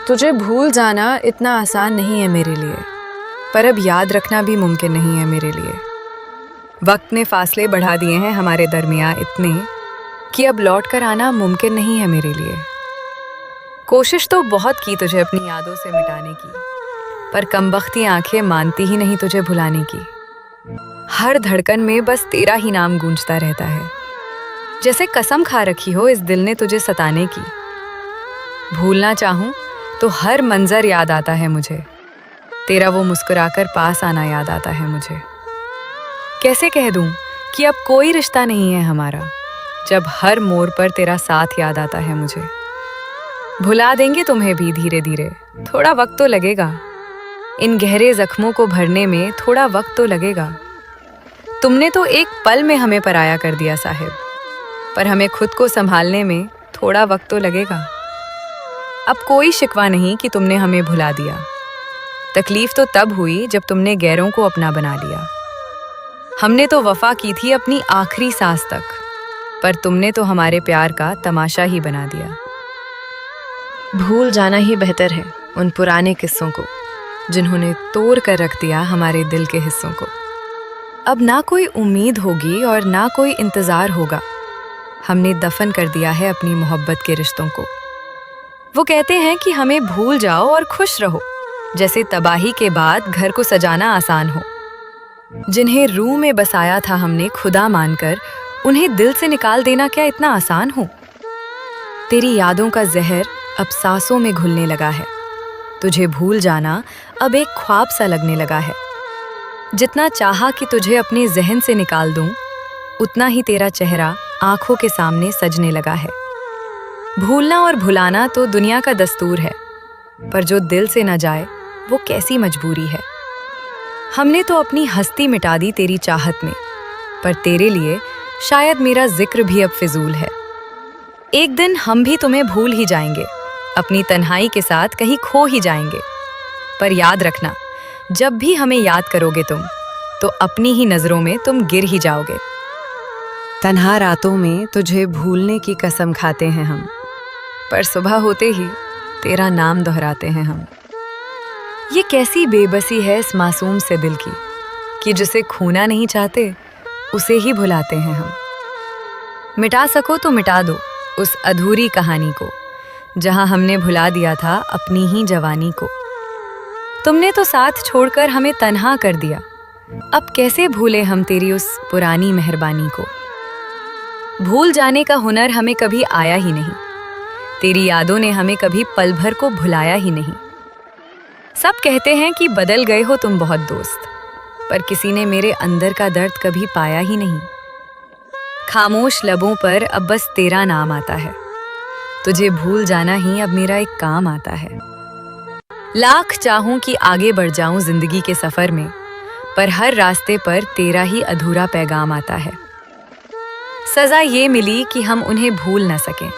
तुझे भूल जाना इतना आसान नहीं है मेरे लिए, पर अब याद रखना भी मुमकिन नहीं है मेरे लिए। वक्त ने फासले बढ़ा दिए हैं हमारे दरमियाँ इतने कि अब लौट कर आना मुमकिन नहीं है मेरे लिए। कोशिश तो बहुत की तुझे अपनी यादों से मिटाने की, पर कमबख्ती आंखें मानती ही नहीं तुझे भुलाने की। हर धड़कन में बस तेरा ही नाम गूंजता रहता है, जैसे कसम खा रखी हो इस दिल ने तुझे सताने की। भूलना चाहूं तो हर मंजर याद आता है मुझे, तेरा वो मुस्कुराकर पास आना याद आता है मुझे। कैसे कह दूं कि अब कोई रिश्ता नहीं है हमारा, जब हर मोड़ पर तेरा साथ याद आता है मुझे। भुला देंगे तुम्हें भी धीरे धीरे, थोड़ा वक्त तो लगेगा। इन गहरे जख्मों को भरने में थोड़ा वक्त तो लगेगा। तुमने तो एक पल में हमें पराया कर दिया साहिब, पर हमें खुद को संभालने में थोड़ा वक्त तो लगेगा। अब कोई शिकवा नहीं कि तुमने हमें भुला दिया। तकलीफ तो तब हुई जब तुमने गैरों को अपना बना लिया। हमने तो वफा की थी अपनी आखिरी सांस तक, पर तुमने तो हमारे प्यार का तमाशा ही बना दिया। भूल जाना ही बेहतर है उन पुराने किस्सों को, जिन्होंने तोड़ कर रख दिया हमारे दिल के हिस्सों को। अब ना कोई उम्मीद होगी और ना कोई इंतज़ार होगा। हमने दफन कर दिया है अपनी मोहब्बत के रिश्तों को। वो कहते हैं कि हमें भूल जाओ और खुश रहो, जैसे तबाही के बाद घर को सजाना आसान हो। जिन्हें रूह में बसाया था हमने खुदा मानकर, उन्हें दिल से निकाल देना क्या इतना आसान हो। तेरी यादों का जहर अब सांसों में घुलने लगा है। तुझे भूल जाना अब एक ख्वाब सा लगने लगा है। जितना चाहा कि तुझे अपने जहन से निकाल दूं, उतना ही तेरा चेहरा आंखों के सामने सजने लगा है। भूलना और भुलाना तो दुनिया का दस्तूर है, पर जो दिल से न जाए वो कैसी मजबूरी है। हमने तो अपनी हस्ती मिटा दी तेरी चाहत में, पर तेरे लिए शायद मेरा जिक्र भी अब फिजूल है। एक दिन हम भी तुम्हें भूल ही जाएंगे, अपनी तन्हाई के साथ कहीं खो ही जाएंगे। पर याद रखना, जब भी हमें याद करोगे तुम, तो अपनी ही नजरों में तुम गिर ही जाओगे। तन्हा रातों में तुझे भूलने की कसम खाते हैं हम, पर सुबह होते ही तेरा नाम दोहराते हैं हम। ये कैसी बेबसी है इस मासूम से दिल की, कि जिसे खोना नहीं चाहते उसे ही भुलाते हैं हम। मिटा सको तो मिटा दो उस अधूरी कहानी को, जहां हमने भुला दिया था अपनी ही जवानी को। तुमने तो साथ छोड़कर हमें तन्हा कर दिया, अब कैसे भूले हम तेरी उस पुरानी मेहरबानी को। भूल जाने का हुनर हमें कभी आया ही नहीं, तेरी यादों ने हमें कभी पल भर को भुलाया ही नहीं। सब कहते हैं कि बदल गए हो तुम बहुत दोस्त, पर किसी ने मेरे अंदर का दर्द कभी पाया ही नहीं। खामोश लबों पर अब बस तेरा नाम आता है, तुझे भूल जाना ही अब मेरा एक काम आता है। लाख चाहूं कि आगे बढ़ जाऊं जिंदगी के सफर में, पर हर रास्ते पर तेरा ही अधूरा पैगाम आता है। सजा ये मिली कि हम उन्हें भूल ना सके,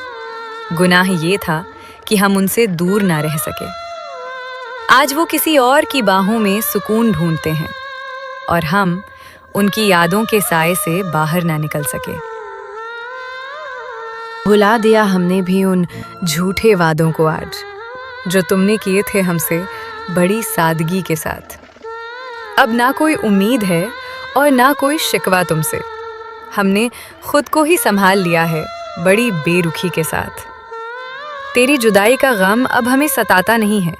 गुनाह ये था कि हम उनसे दूर ना रह सके। आज वो किसी और की बाहों में सुकून ढूंढते हैं, और हम उनकी यादों के साए से बाहर ना निकल सके। भुला दिया हमने भी उन झूठे वादों को आज, जो तुमने किए थे हमसे बड़ी सादगी के साथ। अब ना कोई उम्मीद है और ना कोई शिकवा तुमसे, हमने खुद को ही संभाल लिया है बड़ी बेरुखी के साथ। तेरी जुदाई का गम अब हमें सताता नहीं है,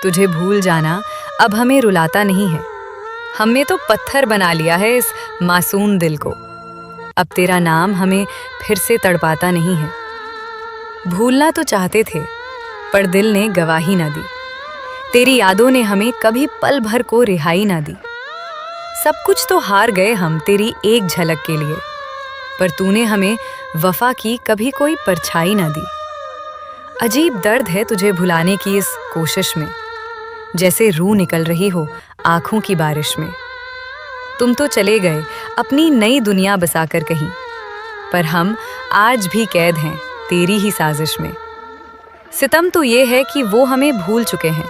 तुझे भूल जाना अब हमें रुलाता नहीं है। हमने तो पत्थर बना लिया है इस मासूम दिल को, अब तेरा नाम हमें फिर से तड़पाता नहीं है। भूलना तो चाहते थे, पर दिल ने गवाही ना दी। तेरी यादों ने हमें कभी पल भर को रिहाई ना दी। सब कुछ तो हार गए हम तेरी एक झलक के लिए, पर तूने हमें वफा की कभी कोई परछाई ना दी। अजीब दर्द है तुझे भुलाने की इस कोशिश में, जैसे रूह निकल रही हो आंखों की बारिश में। तुम तो चले गए अपनी नई दुनिया बसाकर कहीं, पर हम आज भी कैद हैं तेरी ही साजिश में। सितम तो ये है कि वो हमें भूल चुके हैं,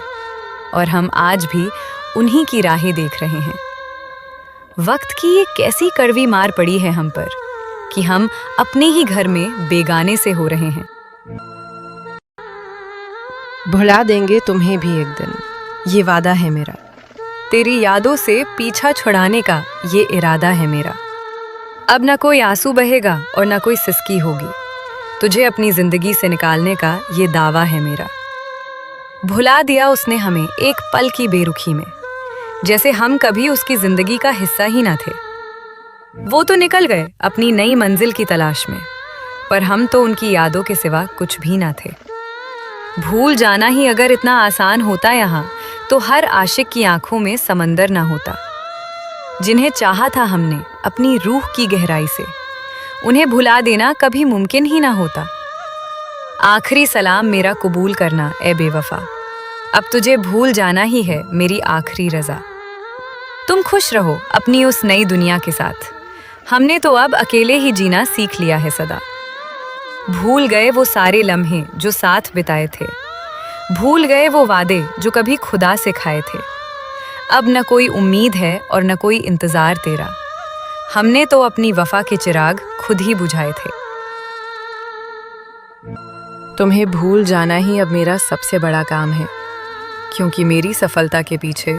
और हम आज भी उन्हीं की राहें देख रहे हैं। वक्त की ये कैसी कड़वी मार पड़ी है हम पर कि हम अपने ही घर में बेगाने से हो रहे हैं। भुला देंगे तुम्हें भी एक दिन, ये वादा है मेरा। तेरी यादों से पीछा छुड़ाने का ये इरादा है मेरा। अब न कोई आंसू बहेगा और न कोई सिसकी होगी, तुझे अपनी जिंदगी से निकालने का ये दावा है मेरा। भुला दिया उसने हमें एक पल की बेरुखी में, जैसे हम कभी उसकी जिंदगी का हिस्सा ही ना थे। वो तो निकल गए अपनी नई मंजिल की तलाश में, पर हम तो उनकी यादों के सिवा कुछ भी ना थे। भूल जाना ही अगर इतना आसान होता यहाँ, तो हर आशिक की आंखों में समंदर ना होता। जिन्हें चाहा था हमने अपनी रूह की गहराई से, उन्हें भुला देना कभी मुमकिन ही ना होता। आखिरी सलाम मेरा कबूल करना ए बेवफा, अब तुझे भूल जाना ही है मेरी आखिरी रजा। तुम खुश रहो अपनी उस नई दुनिया के साथ, हमने तो अब अकेले ही जीना सीख लिया है सदा। भूल गए वो सारे लम्हे जो साथ बिताए थे, भूल गए वो वादे जो कभी खुदा से खाए थे। अब न कोई उम्मीद है और न कोई इंतजार तेरा, हमने तो अपनी वफा के चिराग खुद ही बुझाए थे। तुम्हें भूल जाना ही अब मेरा सबसे बड़ा काम है, क्योंकि मेरी सफलता के पीछे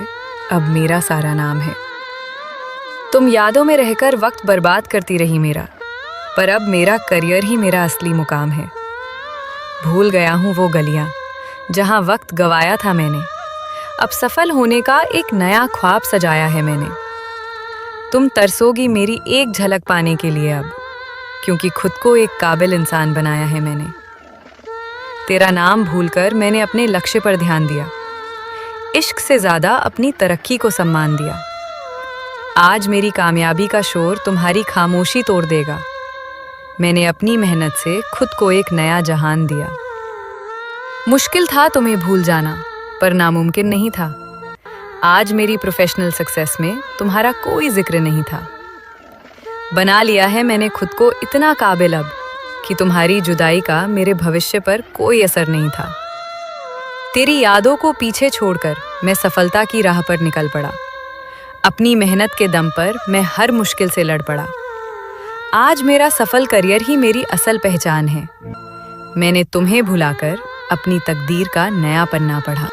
अब मेरा सारा नाम है। तुम यादों में रहकर वक्त बर्बाद करती रही मेरा, पर अब मेरा करियर ही मेरा असली मुकाम है। भूल गया हूँ वो गलियाँ जहाँ वक्त गवाया था मैंने, अब सफल होने का एक नया ख्वाब सजाया है मैंने। तुम तरसोगी मेरी एक झलक पाने के लिए अब, क्योंकि खुद को एक काबिल इंसान बनाया है मैंने। तेरा नाम भूलकर मैंने अपने लक्ष्य पर ध्यान दिया, इश्क से ज़्यादा अपनी तरक्की को सम्मान दिया। आज मेरी कामयाबी का शोर तुम्हारी खामोशी तोड़ देगा, मैंने अपनी मेहनत से खुद को एक नया जहान दिया। मुश्किल था तुम्हें भूल जाना, पर नामुमकिन नहीं था। आज मेरी प्रोफेशनल सक्सेस में तुम्हारा कोई जिक्र नहीं था। बना लिया है मैंने खुद को इतना काबिल अब, कि तुम्हारी जुदाई का मेरे भविष्य पर कोई असर नहीं था। तेरी यादों को पीछे छोड़कर मैं सफलता की राह पर निकल पड़ा। अपनी मेहनत के दम पर मैं हर मुश्किल से लड़ पड़ा। आज मेरा सफल करियर ही मेरी असल पहचान है। मैंने तुम्हें भुलाकर अपनी तकदीर का नया पन्ना पढ़ा।